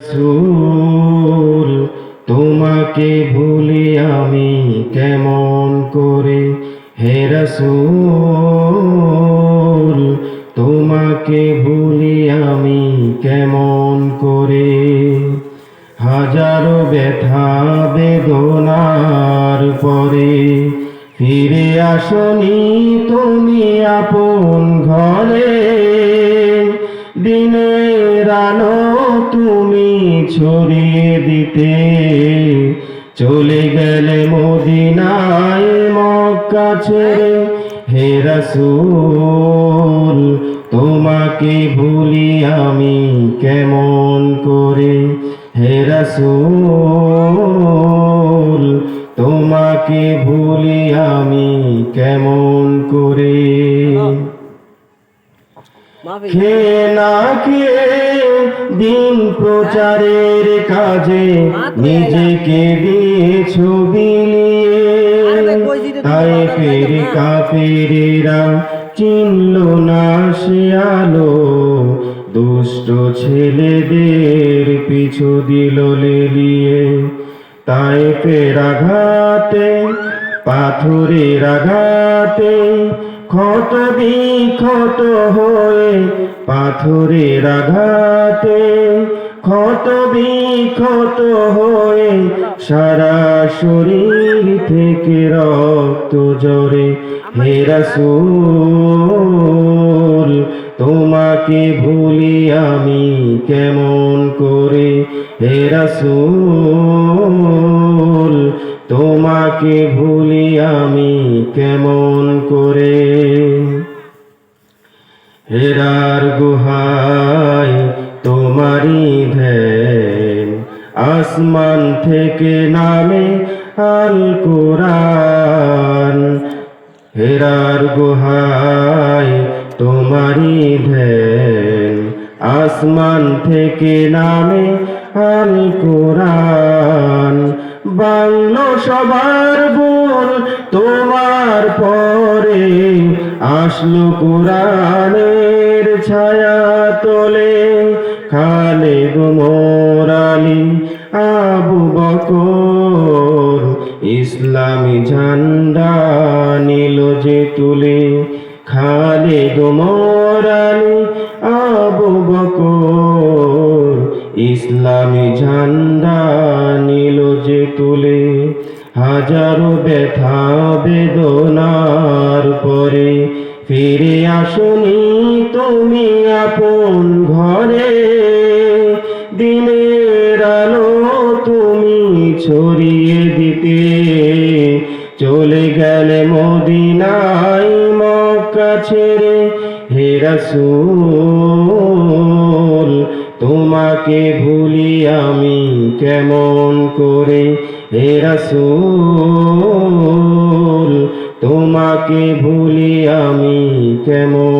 রাসূল তোমাকে ভুলি আমি কেমন করে, হে রাসূল তোমাকে ভুলি আমি কেমন করে। হাজারো ব্যথা বেদনার পরে ফিরে আসনি তুমি আপন ঘরে। দিনের আলো তুমি ছড়িয়ে দিতে চলে গেলে মদিনায় মক্কা ছেড়ে। হে রাসূল তোমাকে ভুলি আমি কেমন করে, হে রাসূল তোমাকে ভুলি আমি কেমন করে। খেয়ে না খেয়ে দিন প্রচারের কাজে নিজেকে দিয়েছো বিলিয়ে। তায়েফের কাফেরেরা চিনল না সে আলো, দুষ্ট ছেলেদের পিছু দিল লেলিয়ে। তায়েফের আঘাতে পাথরের আঘাতে ক্ষত বিক্ষত হয়ে, পাথরের আঘাতে ক্ষত বিক্ষত হয়ে সারা শরীর থেকে রক্ত ঝরে। হে রাসূল তোমাকে ভুলি আমি কেমন করে, হে রাসূল তোমাকে ভুলি আমি কেমন করে। হেরার গুহায় তোমারি ধ্যান, আসমান থেকে নামে আল কোরআন। হেরার গুহায় তোমারি ধ্যান, আসমান থেকে নামে আল কোরআন। বাংলো সবার ভুল তোমার পরে, আসলো কোরআনের ছায়া তোলে। খালেদ ওমর আলী আবু বকর ইসলামী ঝান্ডা নিল যে তুলে। খালেদ ওমর আলী আবু বকর ইসলামী ঝান্ডা নিল যে তুলে। হাজারো ব্যথা বেদনার পরে ফিরে আসনি তুমি আপন ঘরে। দিনের আলো তুমি ছড়িয়ে দিতে চলে গেলে মদিনায় মক্কা ছেড়ে। হে রাসূল তোমাকে ভুলি আমি কেমন করে, হে রাসূল তোমাকে ভুলি আমি কেমন